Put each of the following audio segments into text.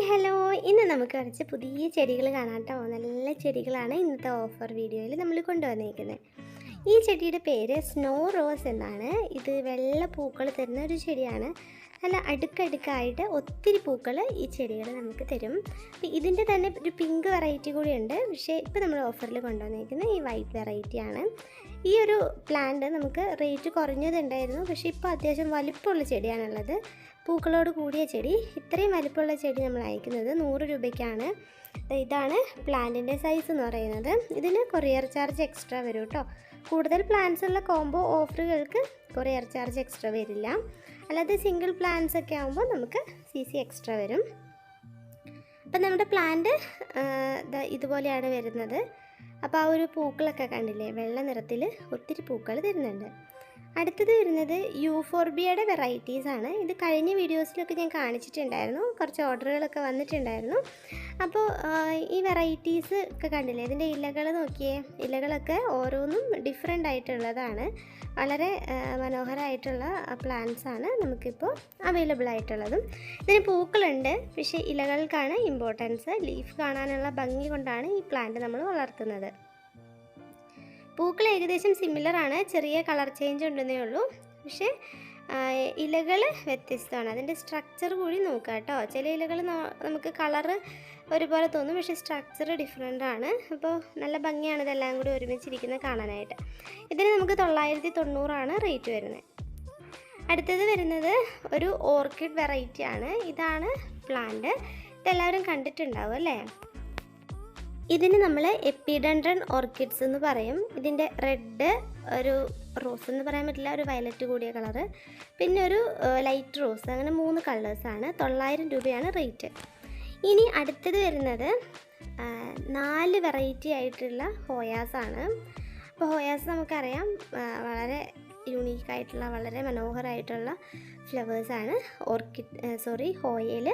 Hello ഇന്ന് നമുക്ക് കുറച്ച് പുതിയ ചെടികൾ കാണാം കേട്ടോ. നല്ല ചെടികളാണ് ഇന്നത്തെ ഓഫർ വീഡിയോയിൽ നമ്മൾ കൊണ്ടുവന്നിരിക്കുന്നത്. ഈ ചെടിയുടെ പേര് സ്നോ റോസ് എന്നാണ്. ഇത് വെള്ള പൂക്കൾ തരുന്ന ഒരു ചെടിയാണ്. നല്ല അടുക്കടുക്കായിട്ട് ഒത്തിരി പൂക്കൾ ഈ ചെടികൾ നമുക്ക് തരും. ഇതിൻ്റെ തന്നെ ഒരു പിങ്ക് വെറൈറ്റി കൂടിയുണ്ട്. പക്ഷേ ഇപ്പോൾ നമ്മൾ ഓഫറിൽ കൊണ്ടുവന്നിരിക്കുന്നത് ഈ വൈറ്റ് വെറൈറ്റിയാണ്. ഈ ഒരു പ്ലാന്റ് നമുക്ക് റേറ്റ് കുറഞ്ഞതുണ്ടായിരുന്നു, പക്ഷേ ഇപ്പോൾ അത്യാവശ്യം വലിപ്പമുള്ള ചെടിയാണുള്ളത്. പൂക്കളോട് കൂടിയ ചെടി. ഇത്രയും വലിപ്പമുള്ള ചെടി നമ്മൾ അയക്കുന്നത് 100 രൂപയ്ക്കാണ്. ഇതാണ് പ്ലാന്റിൻ്റെ സൈസ് എന്ന് പറയുന്നത്. ഇതിന് കൊറിയർ ചാർജ് എക്സ്ട്രാ വരും കേട്ടോ. കൂടുതൽ പ്ലാന്റ്സ് ഉള്ള കോംബോ ഓഫറുകൾക്ക് കൊറിയർ ചാർജ് എക്സ്ട്രാ വരില്ല. അല്ലാതെ സിംഗിൾ പ്ലാന്റ്സ് ഒക്കെ ആകുമ്പോൾ നമുക്ക് CC എക്സ്ട്രാ വരും. അപ്പം നമ്മുടെ പ്ലാന്റ് ഇതുപോലെയാണ് വരുന്നത്. അപ്പോൾ ആ ഒരു പൂക്കളൊക്കെ കണ്ടില്ലേ, വെള്ള നിറത്തിൽ ഒത്തിരി പൂക്കൾ തരുന്നുണ്ട്. അടുത്തത് വരുന്നത് യൂഫോർബിയയുടെ വെറൈറ്റീസാണ്. ഇത് കഴിഞ്ഞ വീഡിയോസിലൊക്കെ ഞാൻ കാണിച്ചിട്ടുണ്ടായിരുന്നു, കുറച്ച് ഓർഡറുകളൊക്കെ വന്നിട്ടുണ്ടായിരുന്നു. അപ്പോൾ ഈ വെറൈറ്റീസ് ഒക്കെ കണ്ടില്ലേ, ഇതിൻ്റെ ഇലകൾ നോക്കിയേ. ഇലകളൊക്കെ ഓരോന്നും ഡിഫറെൻ്റ് ആയിട്ടുള്ളതാണ്. വളരെ മനോഹരമായിട്ടുള്ള പ്ലാന്റ്സാണ് നമുക്കിപ്പോൾ അവൈലബിൾ ആയിട്ടുള്ളതും. ഇതിന് പൂക്കളുണ്ട്, പക്ഷേ ഇലകൾക്കാണ് ഇമ്പോർട്ടൻസ്. ലീഫ് കാണാനുള്ള ഭംഗി കൊണ്ടാണ് ഈ പ്ലാന്റ് നമ്മൾ വളർത്തുന്നത്. പൂക്കൾ ഏകദേശം സിമിലറാണ്, ചെറിയ കളർ ചേഞ്ച് ഉണ്ടെന്നേ ഉള്ളൂ. പക്ഷേ ഇലകൾ വ്യത്യസ്തമാണ്. അതിൻ്റെ സ്ട്രക്ചർ കൂടി നോക്കുക കേട്ടോ. ചില ഇലകൾ നമുക്ക് കളറ് ഒരുപോലെ തോന്നും, പക്ഷേ സ്ട്രക്ചർ ഡിഫറെൻ്റ് ആണ്. അപ്പോൾ നല്ല ഭംഗിയാണ് ഇതെല്ലാം കൂടി ഒരുമിച്ചിരിക്കുന്നത് കാണാനായിട്ട്. ഇതിന് നമുക്ക് 990 റേറ്റ് വരുന്നത്. അടുത്തത് വരുന്നത് ഒരു ഓർക്കിഡ് വെറൈറ്റി ആണ്. ഇതാണ് പ്ലാന്റ്. ഇതെല്ലാവരും കണ്ടിട്ടുണ്ടാവും അല്ലേ. ഇതിന് നമ്മൾ എപ്പിഡെൻഡ്രൻ ഓർക്കിഡ്സ് എന്ന് പറയും. ഇതിൻ്റെ റെഡ്, ഒരു റോസ് എന്ന് പറയാൻ പറ്റില്ല, ഒരു വയലറ്റ് കൂടിയ കളറ്, പിന്നെ ഒരു ലൈറ്റ് റോസ്, അങ്ങനെ 3 കളേഴ്സാണ്. 900 രൂപയാണ് റേറ്റ്. ഇനി അടുത്തത് വരുന്നത് 4 വെറൈറ്റി ആയിട്ടുള്ള ഹോയാസാണ്. അപ്പോൾ ഹോയാസ് നമുക്കറിയാം, വളരെ യൂണീക്കായിട്ടുള്ള വളരെ മനോഹരമായിട്ടുള്ള ഫ്ലവേഴ്സാണ് ഹോയയിൽ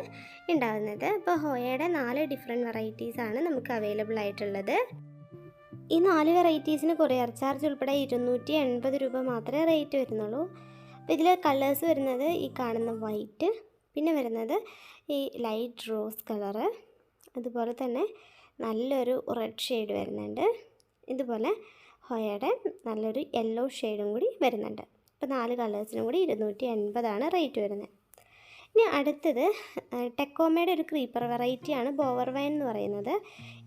ഉണ്ടാകുന്നത്. അപ്പോൾ ഹോയയുടെ 4 ഡിഫറെൻറ്റ് വെറൈറ്റീസാണ് നമുക്ക് അവൈലബിൾ ആയിട്ടുള്ളത്. ഈ 4 വെറൈറ്റീസിന് കൊറിയർ ചാർജ് ഉൾപ്പെടെ 280 രൂപ മാത്രമേ റേറ്റ് വരുന്നുള്ളൂ. അപ്പോൾ ഇതിൽ കളേഴ്സ് വരുന്നത് ഈ കാണുന്ന വൈറ്റ്, പിന്നെ വരുന്നത് ഈ ലൈറ്റ് റോസ് കളറ്, അതുപോലെ തന്നെ നല്ലൊരു റെഡ് ഷെയ്ഡ് വരുന്നുണ്ട്. ഇതുപോലെ ഹോയയുടെ നല്ലൊരു യെല്ലോ ഷെയ്ഡും കൂടി വരുന്നുണ്ട്. അപ്പോൾ 4 കളേഴ്സിനും കൂടി 280 റേറ്റ് വരുന്നത്. ഇനി അടുത്തത് ടെക്കോമയുടെ ഒരു ക്രീപ്പർ വെറൈറ്റിയാണ്, ബോവർ വൈൻ എന്ന് പറയുന്നത്.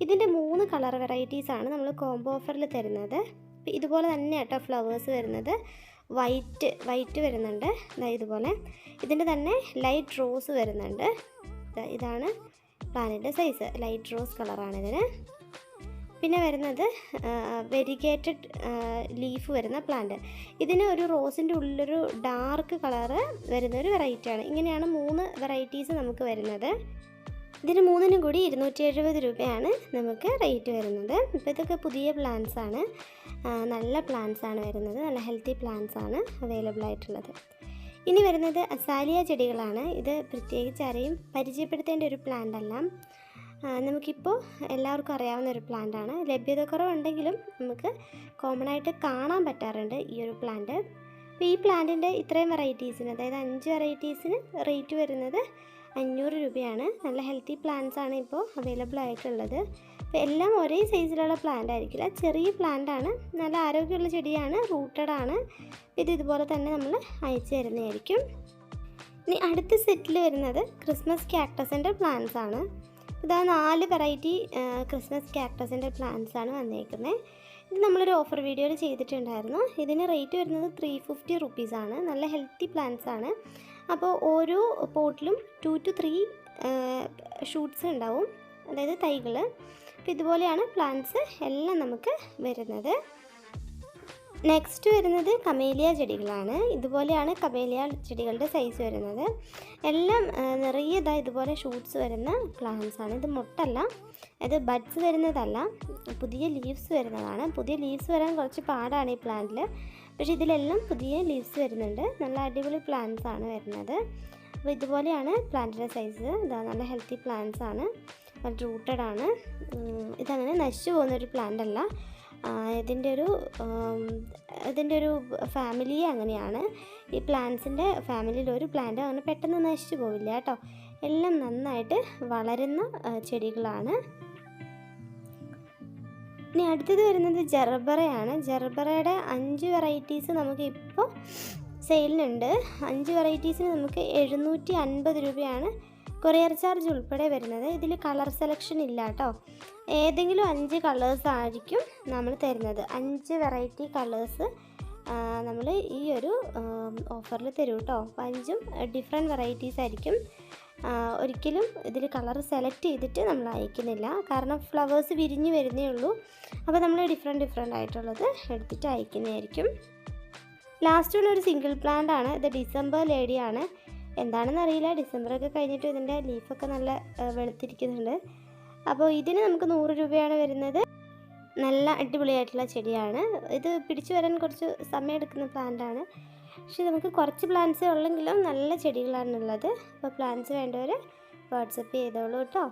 ഇതിൻ്റെ 3 കളർ വെറൈറ്റീസാണ് നമ്മൾ കോംബോ ഓഫറിൽ തരുന്നത്. ഇതുപോലെ തന്നെ കേട്ടോ ഫ്ലവേഴ്സ് വരുന്നത്. വൈറ്റ് വരുന്നുണ്ട്, ഇതുപോലെ. ഇതിൻ്റെ തന്നെ ലൈറ്റ് റോസ് വരുന്നുണ്ട്. ഇതാണ് പ്ലാന്റിൻ്റെ സൈസ്. ലൈറ്റ് റോസ് കളറാണ് ഇതിന്. പിന്നെ വരുന്നത് വെരിഗേറ്റഡ് ലീഫ് വരുന്ന പ്ലാന്റ്. ഇതിന് ഒരു റോസിൻ്റെ ഉള്ളിലൊരു ഡാർക്ക് കളറ് വരുന്നൊരു വെറൈറ്റിയാണ്. ഇങ്ങനെയാണ് 3 വെറൈറ്റീസ് നമുക്ക് വരുന്നത്. ഇതിന് 3നും കൂടി 270 രൂപയാണ് നമുക്ക് റേറ്റ് വരുന്നത്. ഇപ്പോൾ ഇതൊക്കെ പുതിയ പ്ലാന്റ്സ് ആണ്, നല്ല പ്ലാന്റ്സ് ആണ് വരുന്നത്. നല്ല ഹെൽത്തി പ്ലാന്റ്സ് ആണ് അവൈലബിൾ ആയിട്ടുള്ളത്. ഇനി വരുന്നത് അസാലിയ ചെടികളാണ്. ഇത് പ്രത്യേകിച്ച് ആരെയും പരിചയപ്പെടുത്തേണ്ട ഒരു പ്ലാന്റ് അല്ല, നമുക്കിപ്പോൾ എല്ലാവർക്കും അറിയാവുന്ന ഒരു പ്ലാന്റാണ്. ലഭ്യത കുറവുണ്ടെങ്കിലും നമുക്ക് കോമൺ ആയിട്ട് കാണാൻ പറ്റാറുണ്ട് ഈ ഒരു പ്ലാന്റ്. അപ്പോൾ ഈ പ്ലാന്റിൻ്റെ ഇത്രയും വെറൈറ്റീസിന്, അതായത് 5 വെറൈറ്റീസിന് റേറ്റ് വരുന്നത് 500 രൂപയാണ്. നല്ല ഹെൽത്തി പ്ലാന്റ്സ് ആണ് ഇപ്പോൾ അവൈലബിൾ ആയിട്ടുള്ളത്. അപ്പോൾ എല്ലാം ഒരേ സൈസിലുള്ള പ്ലാന്റ് ആയിരിക്കില്ല, ചെറിയ പ്ലാന്റാണ്. നല്ല ആരോഗ്യമുള്ള ചെടിയാണ്, റൂട്ടഡ് ആണ്. ഇതുപോലെ തന്നെ നമ്മൾ അയച്ചു തരുന്നതായിരിക്കും. ഇനി അടുത്ത സെറ്റിൽ വരുന്നത് ക്രിസ്മസ് കാക്ടസിൻ്റെ പ്ലാന്റ്സ് ആണ്. ഇതാ 4 വെറൈറ്റി ക്രിസ്മസ് കാക്ടസിൻ്റെ പ്ലാന്റ്സ് ആണ് വന്നേക്കുന്നത്. ഇത് നമ്മളൊരു ഓഫർ വീഡിയോയിൽ ചെയ്തിട്ടുണ്ടായിരുന്നു. ഇതിന് റേറ്റ് വരുന്നത് 350 റുപ്പീസാണ്. നല്ല ഹെൽത്തി പ്ലാന്റ്സ് ആണ്. അപ്പോൾ ഓരോ പോട്ടിലും 2 to 3 ഷൂട്ട്സ് ഉണ്ടാവും, അതായത് തൈകൾ. അപ്പോൾ ഇതുപോലെയാണ് പ്ലാന്റ്സ് എല്ലാം നമുക്ക് വരുന്നത്. നെക്സ്റ്റ് വരുന്നത് കമേലിയ ചെടികളാണ്. ഇതുപോലെയാണ് കമേലിയ ചെടികളുടെ സൈസ് വരുന്നത്. എല്ലാം നിറയെ ഇതുപോലെ ഷൂട്ട്സ് വരുന്ന പ്ലാന്റ്സ് ആണ്. ഇത് മൊട്ടല്ല, ഇത് ബഡ്സ് വരുന്നതല്ല, പുതിയ ലീവ്സ് വരുന്നതാണ്. പുതിയ ലീവ്സ് വരാൻ കുറച്ച് പാടാണ് ഈ പ്ലാന്റിൽ, പക്ഷേ ഇതിലെല്ലാം പുതിയ ലീവ്സ് വരുന്നുണ്ട്. നല്ല അടിപൊളി പ്ലാന്റ്സ് ആണ് വരുന്നത്. അപ്പോൾ ഇതുപോലെയാണ് പ്ലാന്റിൻ്റെ സൈസ്. നല്ല ഹെൽത്തി പ്ലാന്റ്സ് ആണ്, റൂട്ടഡ് ആണ്. ഇതങ്ങനെ നശിച്ചു പോകുന്നൊരു പ്ലാന്റ് അല്ല. ഇതിൻ്റെ ഒരു ഫാമിലി അങ്ങനെയാണ്. ഈ പ്ലാന്റ്സിൻ്റെ ഫാമിലിയിൽ ഒരു പ്ലാന്റ് അങ്ങനെ പെട്ടെന്ന് നശിച്ചു പോവില്ല കേട്ടോ. എല്ലാം നന്നായിട്ട് വളരുന്ന ചെടികളാണ്. ഇനി അടുത്തത് വരുന്നത് ജർബറയാണ്. ജർബറയുടെ 5 വെറൈറ്റീസ് നമുക്ക് ഇപ്പോൾ സെയിലിനുണ്ട്. 5 വെറൈറ്റീസിന് നമുക്ക് 750 രൂപയാണ് കൊറിയർ ചാർജ് ഉൾപ്പെടെ വരുന്നത്. ഇതിൽ കളർ സെലക്ഷൻ ഇല്ല കേട്ടോ. ഏതെങ്കിലും 5 കളേഴ്സ് ആയിരിക്കും നമ്മൾ തരുന്നത്. 5 വെറൈറ്റി കളേഴ്സ് നമ്മൾ ഈ ഒരു ഓഫറിൽ തരും കേട്ടോ. 5ഉം ഡിഫറെൻറ്റ് വെറൈറ്റീസ് ആയിരിക്കും. ഒരിക്കലും ഇതിൽ കളർ സെലക്ട് ചെയ്തിട്ട് നമ്മൾ അയക്കുന്നില്ല, കാരണം ഫ്ലവേഴ്സ് വിരിഞ്ഞ് വരുന്നേ ഉള്ളൂ. അപ്പോൾ നമ്മൾ ഡിഫറെൻ്റ് ആയിട്ടുള്ളത് എടുത്തിട്ട് അയക്കുന്നതായിരിക്കും. ലാസ്റ്റ് ഒരു സിംഗിൾ പ്ലാന്റ് ആണ്. ഇത് ഡിസംബർ ലേഡിയാണ്. എന്താണെന്ന് അറിയില്ല, ഡിസംബറൊക്കെ കഴിഞ്ഞിട്ട് ഇതിൻ്റെ ലീഫൊക്കെ നല്ല വെളുത്തിരിക്കുന്നുണ്ട്. അപ്പോൾ ഇതിന് നമുക്ക് 100 രൂപയാണ് വരുന്നത്. നല്ല അടിപൊളിയായിട്ടുള്ള ചെടിയാണ്. ഇത് പിടിച്ചു വരാൻ കുറച്ച് സമയം എടുക്കുന്ന പ്ലാന്റാണ്. പക്ഷെ നമുക്ക് കുറച്ച് പ്ലാന്റ്സേ ഉള്ളെങ്കിലും നല്ല ചെടികളാണുള്ളത്. അപ്പോൾ പ്ലാന്റ്സ് വേണ്ടവർ വാട്സപ്പ് ചെയ്തോളൂ കേട്ടോ.